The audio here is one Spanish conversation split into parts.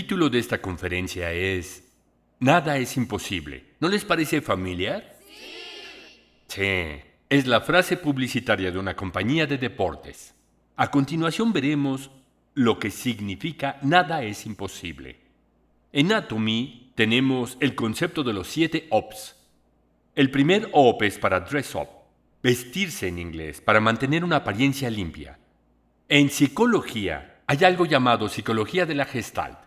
título de esta conferencia es Nada es imposible. ¿No les parece familiar? Sí, es la frase publicitaria de una compañía de deportes. A continuación veremos lo que significa nada es imposible. En Atomy tenemos el concepto de los 7 OPS. El primer OP es para dress up, vestirse en inglés, para mantener una apariencia limpia. En psicología hay algo llamado psicología de la Gestalt.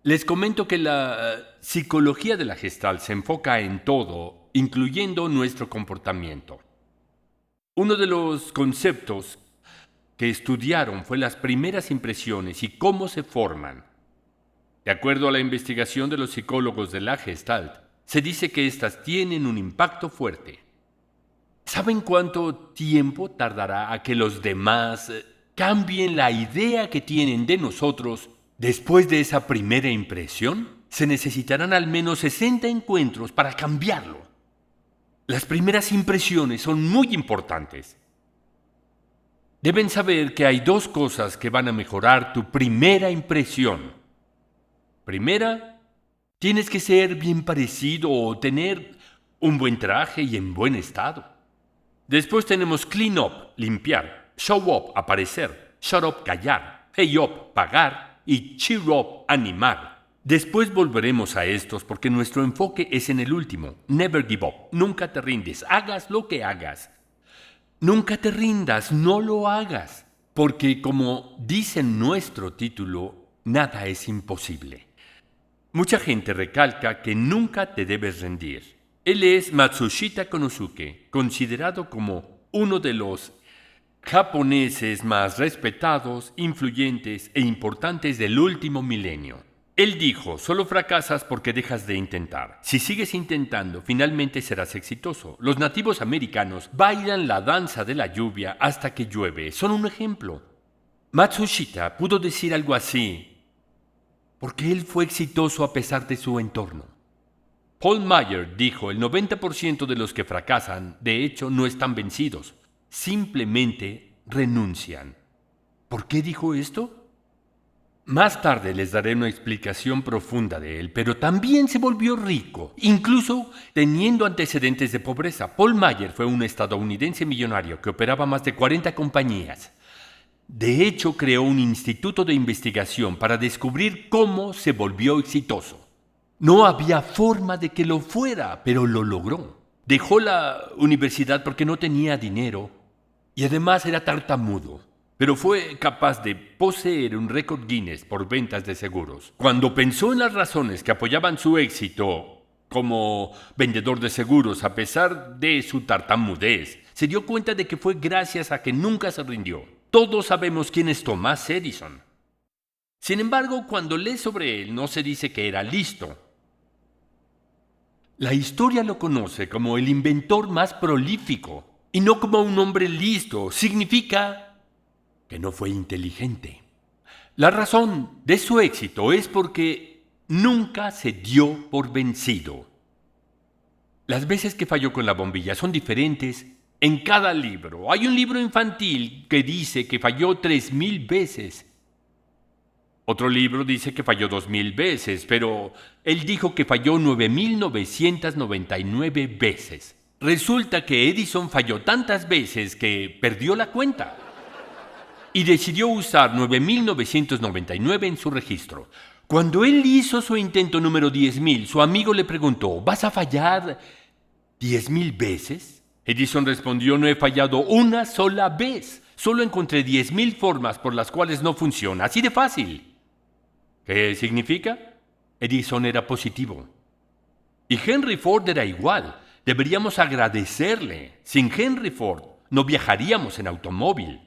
Les comento que la psicología de la Gestalt se enfoca en todo, incluyendo nuestro comportamiento. Uno de los conceptos que estudiaron fue las primeras impresiones y cómo se forman. De acuerdo a la investigación de los psicólogos de la Gestalt, se dice que éstas tienen un impacto fuerte. ¿Saben cuánto tiempo tardará a que los demás cambien la idea que tienen de nosotros después de esa primera impresión? Se necesitarán al menos 60 encuentros para cambiarlo. Las primeras impresiones son muy importantes. Deben saber que hay 2 cosas que van a mejorar tu primera impresión. Primera, tienes que ser bien parecido o tener un buen traje y en buen estado. Después tenemos clean up, limpiar, show up, aparecer, shut up, callar, pay up, pagar y cheer up, animar. Después volveremos a estos porque nuestro enfoque es en el último, never give up, nunca te rindes, hagas lo que hagas. Nunca te rindas, no lo hagas, porque como dice nuestro título, nada es imposible. Mucha gente recalca que nunca te debes rendir. Él es Matsushita Konosuke, considerado como uno de los japoneses más respetados, influyentes e importantes del último milenio. Él dijo, solo fracasas porque dejas de intentar. Si sigues intentando, finalmente serás exitoso. Los nativos americanos bailan la danza de la lluvia hasta que llueve. Son un ejemplo. Matsushita pudo decir algo así porque él fue exitoso a pesar de su entorno. Paul Meyer dijo, el 90% de los que fracasan, de hecho, no están vencidos. Simplemente renuncian. ¿Por qué dijo esto? Más tarde les daré una explicación profunda de él, pero también se volvió rico, incluso teniendo antecedentes de pobreza. Paul Meyer fue un estadounidense millonario que operaba más de 40 compañías. De hecho, creó un instituto de investigación para descubrir cómo se volvió exitoso. No había forma de que lo fuera, pero lo logró. Dejó la universidad porque no tenía dinero y además era tartamudo. Pero fue capaz de poseer un récord Guinness por ventas de seguros. Cuando pensó en las razones que apoyaban su éxito como vendedor de seguros a pesar de su tartamudez, se dio cuenta de que fue gracias a que nunca se rindió. Todos sabemos quién es Thomas Edison. Sin embargo, cuando lees sobre él, no se dice que era listo. La historia lo conoce como el inventor más prolífico y no como un hombre listo. Significa que no fue inteligente. La razón de su éxito es porque nunca se dio por vencido. Las veces que falló con la bombilla son diferentes en cada libro. Hay un libro infantil que dice que falló 3000 veces. Otro libro dice que falló 2000 veces, pero él dijo que falló 9999 veces. Resulta que Edison falló tantas veces que perdió la cuenta y decidió usar 9999 en su registro. Cuando él hizo su intento número 10.000, su amigo le preguntó, ¿vas a fallar 10.000 veces? Edison respondió, no he fallado una sola vez. Solo encontré 10.000 formas por las cuales no funciona. Así de fácil. ¿Qué significa? Edison era positivo. Y Henry Ford era igual. Deberíamos agradecerle. Sin Henry Ford no viajaríamos en automóvil.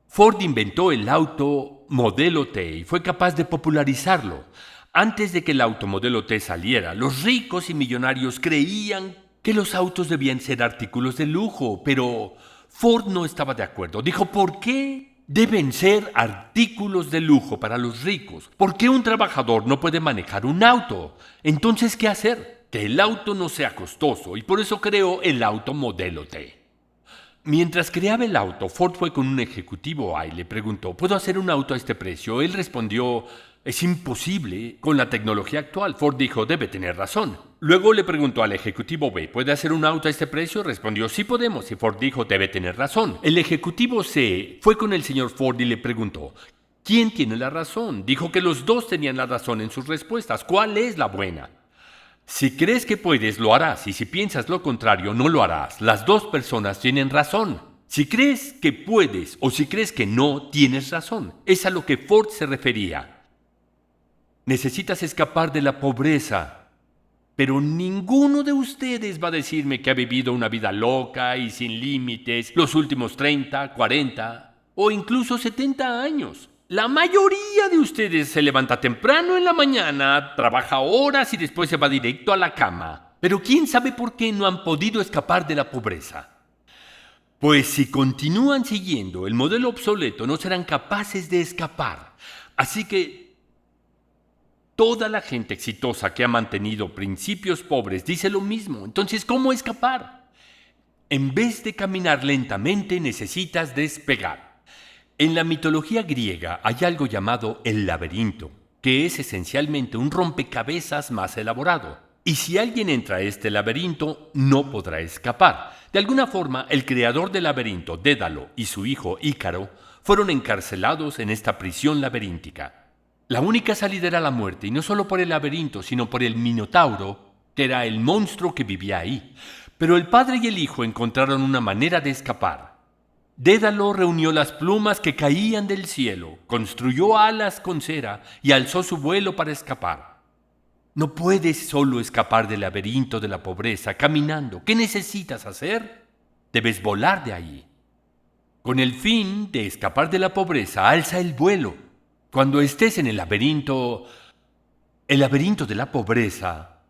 Ford inventó el auto modelo T y fue capaz de popularizarlo. Antes de que el auto modelo T saliera, los ricos y millonarios creían que los autos debían ser artículos de lujo, pero Ford no estaba de acuerdo. Dijo, ¿por qué deben ser artículos de lujo para los ricos? ¿Por qué un trabajador no puede manejar un auto? Entonces, ¿qué hacer? Que el auto no sea costoso y por eso creó el auto modelo T. Mientras creaba el auto, Ford fue con un ejecutivo y le preguntó, ¿puedo hacer un auto a este precio? Él respondió, Es imposible con la tecnología actual. Ford dijo, debe tener razón. Luego le preguntó al ejecutivo B, ¿puede hacer un auto a este precio? Respondió, sí podemos. Y Ford dijo, debe tener razón. El ejecutivo C fue con el señor Ford y le preguntó, ¿quién tiene la razón? Dijo que los dos tenían la razón en sus respuestas. ¿Cuál es la buena? Si crees que puedes, lo harás, y si piensas lo contrario, no lo harás. Las dos personas tienen razón. Si crees que puedes o si crees que no, tienes razón. Es a lo que Ford se refería. Necesitas escapar de la pobreza, pero ninguno de ustedes va a decirme que ha vivido una vida loca y sin límites los últimos 30, 40 o incluso 70 años. La mayoría de ustedes se levanta temprano en la mañana, trabaja horas y después se va directo a la cama. Pero ¿quién sabe por qué no han podido escapar de la pobreza? Pues si continúan siguiendo el modelo obsoleto, no serán capaces de escapar. Así que toda la gente exitosa que ha mantenido principios pobres dice lo mismo. Entonces, ¿cómo escapar? En vez de caminar lentamente, necesitas despegar. En la mitología griega hay algo llamado el laberinto, que es esencialmente un rompecabezas más elaborado. Y si alguien entra a este laberinto, no podrá escapar. De alguna forma, el creador del laberinto, Dédalo, y su hijo Ícaro, fueron encarcelados en esta prisión laberíntica. La única salida era la muerte, y no solo por el laberinto, sino por el Minotauro, que era el monstruo que vivía ahí. Pero el padre y el hijo encontraron una manera de escapar. Dédalo reunió las plumas que caían del cielo, construyó alas con cera y alzó su vuelo para escapar. No puedes solo escapar del laberinto de la pobreza caminando. ¿Qué necesitas hacer? Debes volar de ahí. Con el fin de escapar de la pobreza, alza el vuelo. Cuando estés en el laberinto de la pobreza,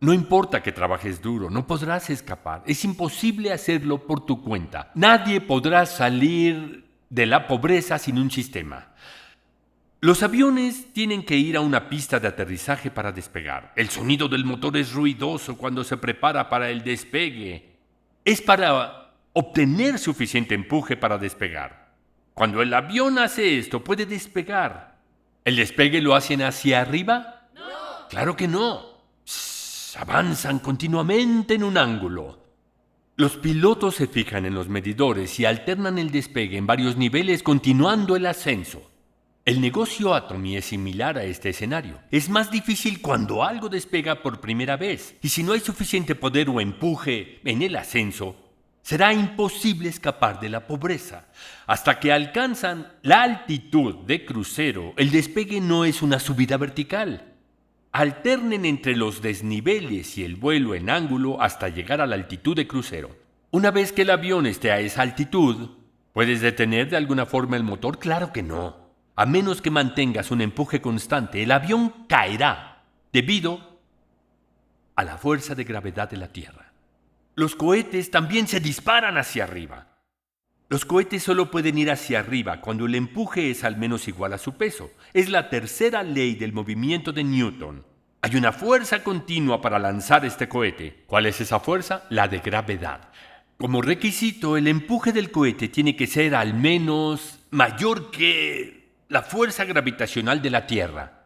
no importa que trabajes duro, no podrás escapar. Es imposible hacerlo por tu cuenta. Nadie podrá salir de la pobreza sin un sistema. Los aviones tienen que ir a una pista de aterrizaje para despegar. El sonido del motor es ruidoso cuando se prepara para el despegue. Es para obtener suficiente empuje para despegar. Cuando el avión hace esto, puede despegar. ¿El despegue lo hacen hacia arriba? No. Claro que no. Avanzan continuamente en un ángulo. Los pilotos se fijan en los medidores y alternan el despegue en varios niveles continuando el ascenso. El negocio Atomy es similar a este escenario. Es más difícil cuando algo despega por primera vez, y si no hay suficiente poder o empuje en el ascenso, será imposible escapar de la pobreza. Hasta que alcanzan la altitud de crucero, el despegue no es una subida vertical. Alternen entre los desniveles y el vuelo en ángulo hasta llegar a la altitud de crucero. Una vez que el avión esté a esa altitud, ¿puedes detener de alguna forma el motor? Claro que no. A menos que mantengas un empuje constante, el avión caerá debido a la fuerza de gravedad de la Tierra. Los cohetes también se disparan hacia arriba. Los cohetes solo pueden ir hacia arriba cuando el empuje es al menos igual a su peso. Es la tercera ley del movimiento de Newton. Hay una fuerza continua para lanzar este cohete. ¿Cuál es esa fuerza? La de gravedad. Como requisito, el empuje del cohete tiene que ser al menos mayor que la fuerza gravitacional de la Tierra,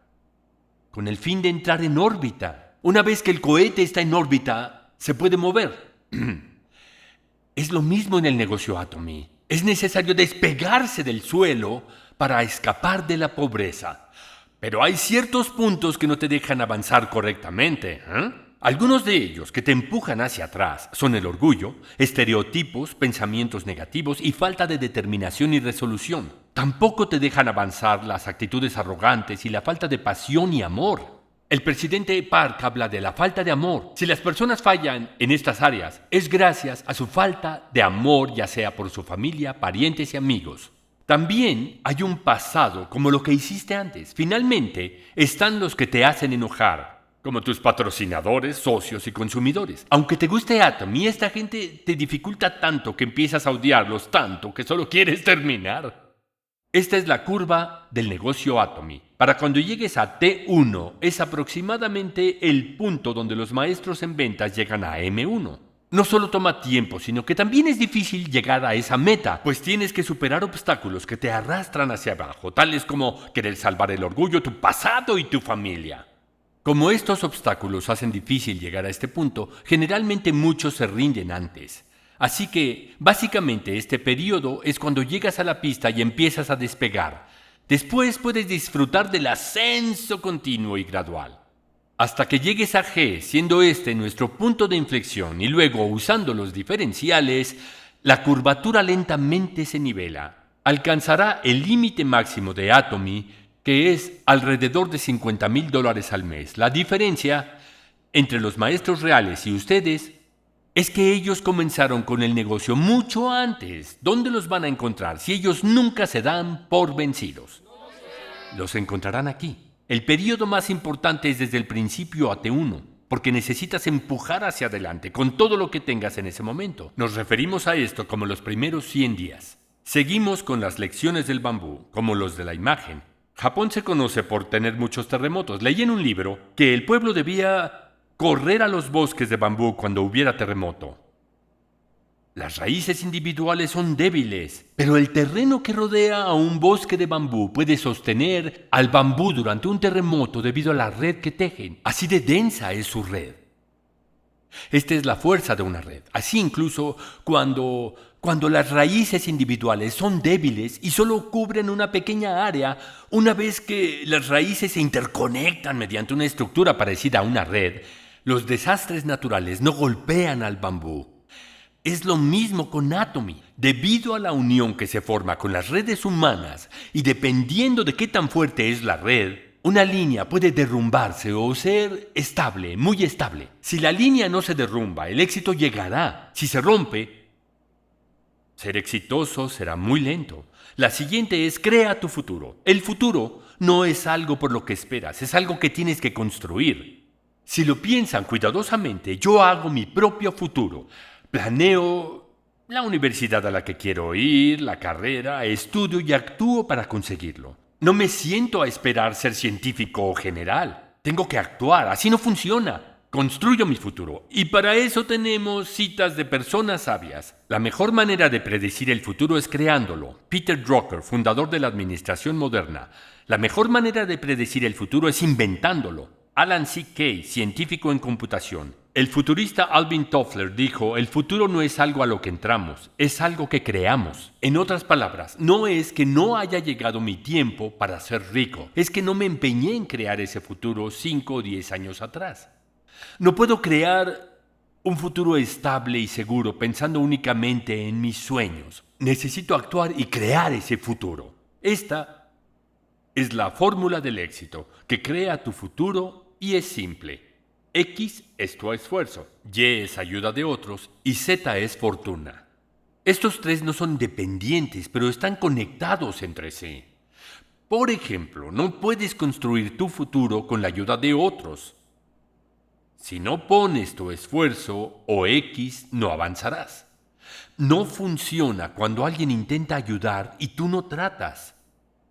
con el fin de entrar en órbita. Una vez que el cohete está en órbita, se puede mover. Es lo mismo en el negocio Atomy. Es necesario despegarse del suelo para escapar de la pobreza. Pero hay ciertos puntos que no te dejan avanzar correctamente. Algunos de ellos que te empujan hacia atrás son el orgullo, estereotipos, pensamientos negativos y falta de determinación y resolución. Tampoco te dejan avanzar las actitudes arrogantes y la falta de pasión y amor. El presidente Park habla de la falta de amor. Si las personas fallan en estas áreas, es gracias a su falta de amor, ya sea por su familia, parientes y amigos. También hay un pasado como lo que hiciste antes. Finalmente, están los que te hacen enojar, como tus patrocinadores, socios y consumidores. Aunque te guste Atomy, esta gente te dificulta tanto que empiezas a odiarlos tanto que solo quieres terminar. Esta es la curva del negocio Atomy. Para cuando llegues a T1, es aproximadamente el punto donde los maestros en ventas llegan a M1. no solo toma tiempo, sino que también es difícil llegar a esa meta, pues tienes que superar obstáculos que te arrastran hacia abajo, tales como querer salvar el orgullo, tu pasado y tu familia. Como estos obstáculos hacen difícil llegar a este punto, generalmente muchos se rinden antes. Así que, básicamente, este periodo es cuando llegas a la pista y empiezas a despegar. Después puedes disfrutar del ascenso continuo y gradual, hasta que llegues a G, siendo este nuestro punto de inflexión, y luego, usando los diferenciales, la curvatura lentamente se nivela. Alcanzará el límite máximo de Atomy, que es alrededor de $50,000 al mes. La diferencia entre los maestros reales y ustedes es que ellos comenzaron con el negocio mucho antes. ¿Dónde los van a encontrar si ellos nunca se dan por vencidos? Los encontrarán aquí. El periodo más importante es desde el principio a T1, porque necesitas empujar hacia adelante con todo lo que tengas en ese momento. Nos referimos a esto como los primeros 100 días. Seguimos con las lecciones del bambú, como los de la imagen. Japón se conoce por tener muchos terremotos. Leí en un libro que el pueblo debía correr a los bosques de bambú cuando hubiera terremoto. Las raíces individuales son débiles, pero el terreno que rodea a un bosque de bambú puede sostener al bambú durante un terremoto debido a la red que tejen. Así de densa es su red. Esta es la fuerza de una red. Así incluso cuando las raíces individuales son débiles y solo cubren una pequeña área, una vez que las raíces se interconectan mediante una estructura parecida a una red, los desastres naturales no golpean al bambú. Es lo mismo con Atomy. Debido a la unión que se forma con las redes humanas y dependiendo de qué tan fuerte es la red, una línea puede derrumbarse o ser estable, muy estable. Si la línea no se derrumba, el éxito llegará. Si se rompe, ser exitoso será muy lento. La siguiente es crea tu futuro. El futuro no es algo por lo que esperas, es algo que tienes que construir. Si lo piensan cuidadosamente, yo hago mi propio futuro. Planeo la universidad a la que quiero ir, la carrera, estudio y actúo para conseguirlo. No me siento a esperar ser científico o general. Tengo que actuar, así no funciona. Construyo mi futuro. Y para eso tenemos citas de personas sabias. La mejor manera de predecir el futuro es creándolo. Peter Drucker, fundador de la administración moderna. La mejor manera de predecir el futuro es inventándolo. Alan C. Kay, científico en computación. El futurista Alvin Toffler dijo, el futuro no es algo a lo que entramos, es algo que creamos. En otras palabras, no es que no haya llegado mi tiempo para ser rico, es que no me empeñé en crear ese futuro 5 o 10 años atrás. No puedo crear un futuro estable y seguro pensando únicamente en mis sueños. Necesito actuar y crear ese futuro. Esta es la fórmula del éxito, que crea tu futuro y es simple. X es tu esfuerzo, Y es ayuda de otros y Z es fortuna. Estos tres no son dependientes, pero están conectados entre sí. Por ejemplo, no puedes construir tu futuro con la ayuda de otros. Si no pones tu esfuerzo o X, no avanzarás. No funciona cuando alguien intenta ayudar y tú no tratas,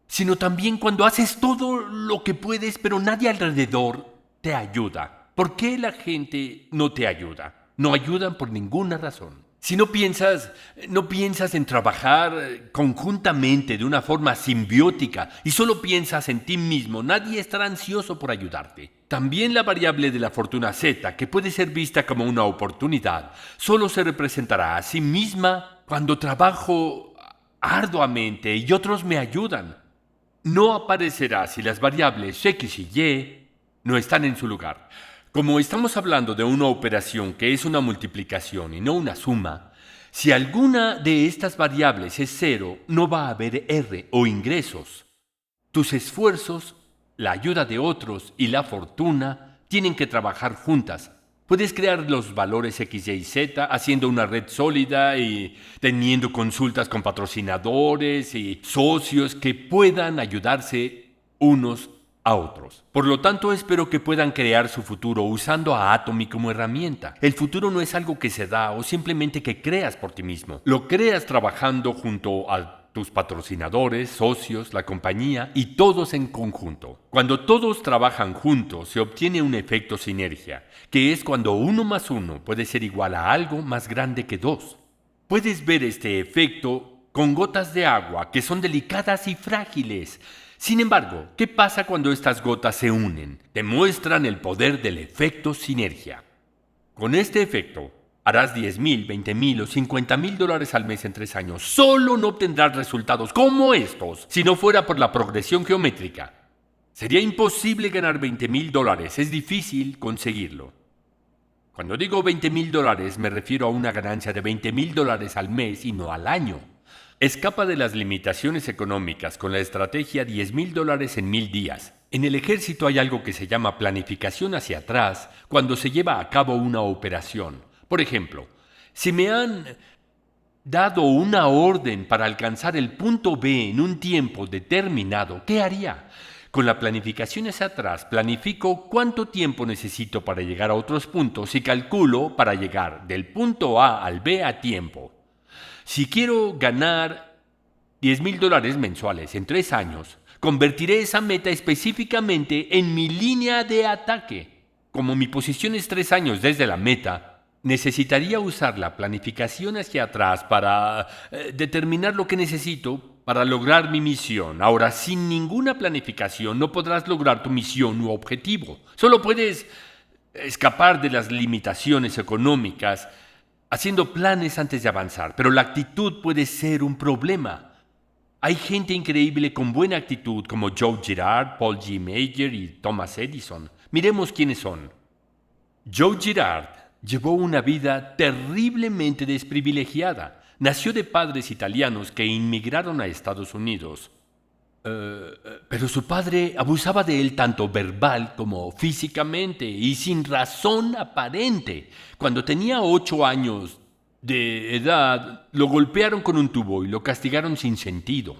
sino también cuando haces todo lo que puedes, pero nadie alrededor te ayuda. ¿Por qué la gente no te ayuda? No ayudan por ninguna razón. Si no piensas en trabajar conjuntamente de una forma simbiótica y solo piensas en ti mismo, nadie estará ansioso por ayudarte. También la variable de la fortuna Z, que puede ser vista como una oportunidad, solo se representará a sí misma cuando trabajo arduamente y otros me ayudan. No aparecerá si las variables X y Y no están en su lugar. Como estamos hablando de una operación que es una multiplicación y no una suma, si alguna de estas variables es 0, no va a haber R o ingresos. Tus esfuerzos, la ayuda de otros y la fortuna tienen que trabajar juntas. Puedes crear los valores X, Y y Z haciendo una red sólida y teniendo consultas con patrocinadores y socios que puedan ayudarse unos a otros. Por lo tanto, espero que puedan crear su futuro usando a Atomy como herramienta. El futuro no es algo que se da o simplemente que creas por ti mismo. Lo creas trabajando junto al tus patrocinadores, socios, la compañía y todos en conjunto. Cuando todos trabajan juntos se obtiene un efecto sinergia, que es cuando 1 más 1 puede ser igual a algo más grande que 2. Puedes ver este efecto con gotas de agua que son delicadas y frágiles. Sin embargo, ¿qué pasa cuando estas gotas se unen? Demuestran el poder del efecto sinergia. Con este efecto, harás $10,000, $20,000 o $50,000 al mes en 3 años. Solo no obtendrás resultados como estos si no fuera por la progresión geométrica. Sería imposible ganar $20,000, es difícil conseguirlo. Cuando digo $20,000 me refiero a una ganancia de $20,000 al mes y no al año. Escapa de las limitaciones económicas con la estrategia $10,000 en 1000 días. En el ejército hay algo que se llama planificación hacia atrás cuando se lleva a cabo una operación. Por ejemplo, si me han dado una orden para alcanzar el punto B en un tiempo determinado, ¿qué haría? Con la planificación hacia atrás, planifico cuánto tiempo necesito para llegar a otros puntos y calculo para llegar del punto A al B a tiempo. Si quiero ganar $10,000 mensuales en 3 años, convertiré esa meta específicamente en mi línea de ataque. Como mi posición es 3 años desde la meta, necesitaría usar la planificación hacia atrás para determinar lo que necesito para lograr mi misión. Ahora, sin ninguna planificación no podrás lograr tu misión u objetivo. Solo puedes escapar de las limitaciones económicas haciendo planes antes de avanzar, pero la actitud puede ser un problema. Hay gente increíble con buena actitud como Joe Girard, Paul G. Meagher y Thomas Edison. Miremos quiénes son. Joe Girard llevó una vida terriblemente desprivilegiada. Nació de padres italianos que inmigraron a Estados Unidos. Pero su padre abusaba de él tanto verbal como físicamente y sin razón aparente. Cuando tenía 8 años de edad, lo golpearon con un tubo y lo castigaron sin sentido.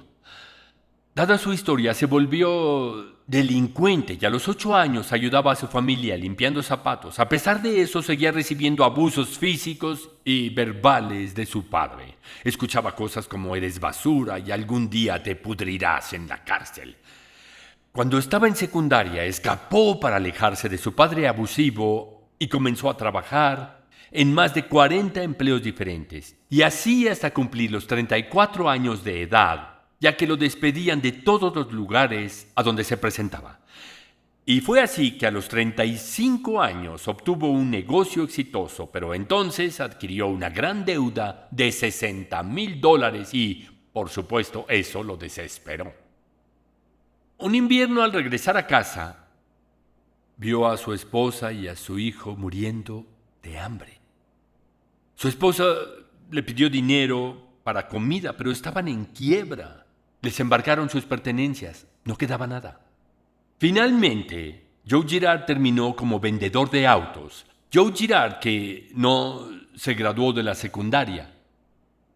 Dada su historia, se volvió delincuente y a los 8 años ayudaba a su familia limpiando zapatos. A pesar de eso, seguía recibiendo abusos físicos y verbales de su padre. Escuchaba cosas como eres basura y algún día te pudrirás en la cárcel. Cuando estaba en secundaria, escapó para alejarse de su padre abusivo y comenzó a trabajar en más de 40 empleos diferentes. Y así hasta cumplir los 34 años de edad, ya que lo despedían de todos los lugares a donde se presentaba. Y fue así que a los 35 años obtuvo un negocio exitoso, pero entonces adquirió una gran deuda de $60,000 y, por supuesto, eso lo desesperó. Un invierno, al regresar a casa, vio a su esposa y a su hijo muriendo de hambre. Su esposa le pidió dinero para comida, pero estaban en quiebra. Les embarcaron sus pertenencias. No quedaba nada. Finalmente, Joe Girard terminó como vendedor de autos. Joe Girard, que no se graduó de la secundaria.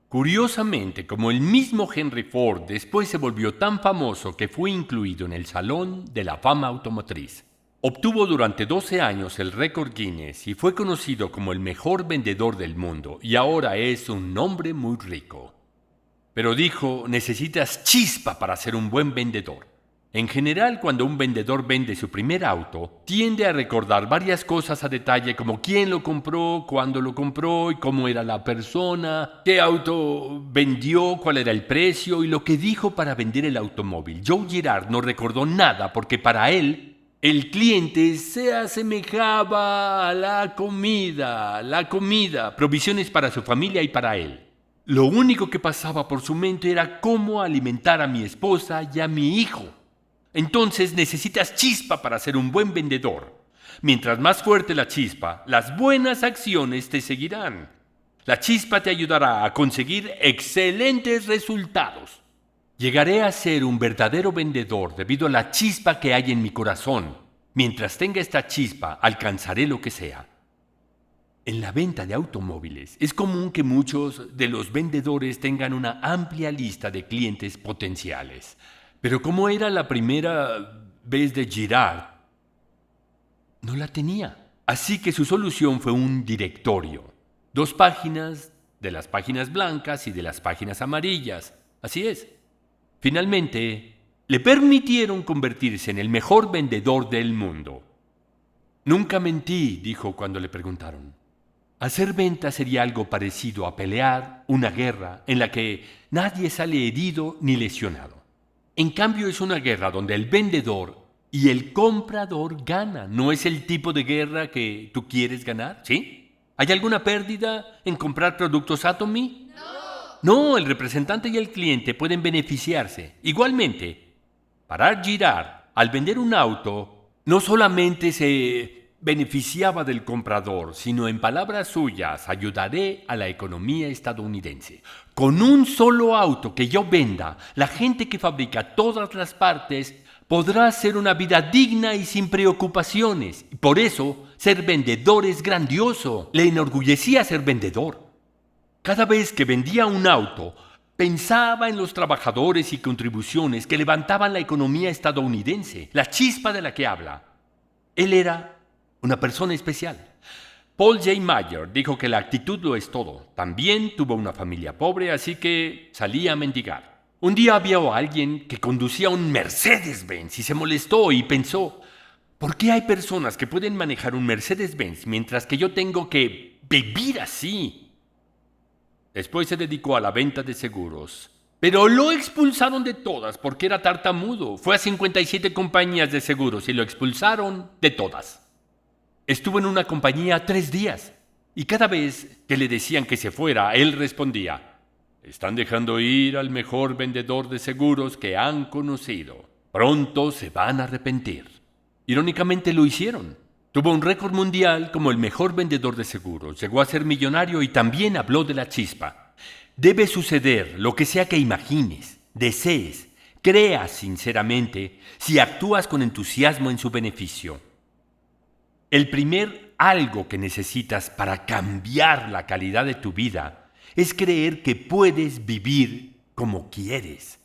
Curiosamente, como el mismo Henry Ford, después se volvió tan famoso que fue incluido en el Salón de la Fama Automotriz. Obtuvo durante 12 años el récord Guinness y fue conocido como el mejor vendedor del mundo, y ahora es un hombre muy rico. Pero dijo, necesitas chispa para ser un buen vendedor. En general, cuando un vendedor vende su primer auto, tiende a recordar varias cosas a detalle como quién lo compró, cuándo lo compró y cómo era la persona, qué auto vendió, cuál era el precio y lo que dijo para vender el automóvil. Joe Girard no recordó nada porque para él el cliente se asemejaba a la comida, provisiones para su familia y para él. Lo único que pasaba por su mente era cómo alimentar a mi esposa y a mi hijo. Entonces necesitas chispa para ser un buen vendedor. Mientras más fuerte la chispa, las buenas acciones te seguirán. La chispa te ayudará a conseguir excelentes resultados. Llegaré a ser un verdadero vendedor debido a la chispa que hay en mi corazón. Mientras tenga esta chispa, alcanzaré lo que sea. En la venta de automóviles es común que muchos de los vendedores tengan una amplia lista de clientes potenciales. Pero como era la primera vez de Girard, no la tenía. Así que su solución fue un directorio. 2 páginas de las páginas blancas y de las páginas amarillas. Así es. Finalmente, le permitieron convertirse en el mejor vendedor del mundo. Nunca mentí, dijo cuando le preguntaron. Hacer ventas sería algo parecido a pelear una guerra en la que nadie sale herido ni lesionado. En cambio, es una guerra donde el vendedor y el comprador ganan. ¿No es el tipo de guerra que tú quieres ganar? ¿Sí? ¿Hay alguna pérdida en comprar productos Atomy? No, el representante y el cliente pueden beneficiarse. Igualmente, para Girard, al vender un auto, no solamente se beneficiaba del comprador, sino en palabras suyas, ayudaré a la economía estadounidense. Con un solo auto que yo venda, la gente que fabrica todas las partes podrá hacer una vida digna y sin preocupaciones. Por eso, ser vendedor es grandioso. Le enorgullecía ser vendedor. Cada vez que vendía un auto, pensaba en los trabajadores y contribuciones que levantaban la economía estadounidense, la chispa de la que habla. Él era una persona especial. Paul J. Meyer dijo que la actitud lo es todo. También tuvo una familia pobre, así que salía a mendigar. Un día vio a alguien que conducía un Mercedes-Benz y se molestó y pensó, ¿por qué hay personas que pueden manejar un Mercedes-Benz mientras que yo tengo que vivir así? Después se dedicó a la venta de seguros. Pero lo expulsaron de todas porque era tartamudo. Fue a 57 compañías de seguros y lo expulsaron de todas. Estuvo en una compañía 3 días y cada vez que le decían que se fuera, él respondía, están dejando ir al mejor vendedor de seguros que han conocido. Pronto se van a arrepentir. Irónicamente lo hicieron. Tuvo un récord mundial como el mejor vendedor de seguros, llegó a ser millonario y también habló de la chispa. Debe suceder lo que sea que imagines, desees, creas sinceramente si actúas con entusiasmo en su beneficio. El primer algo que necesitas para cambiar la calidad de tu vida es creer que puedes vivir como quieres.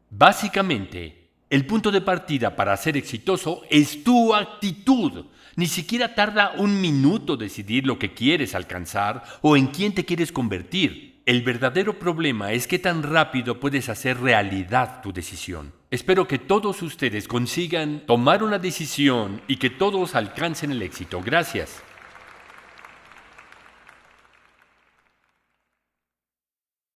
Básicamente, el punto de partida para ser exitoso es tu actitud. Ni siquiera tarda 1 minuto decidir lo que quieres alcanzar o en quién te quieres convertir. El verdadero problema es qué tan rápido puedes hacer realidad tu decisión. Espero que todos ustedes consigan tomar una decisión y que todos alcancen el éxito. Gracias.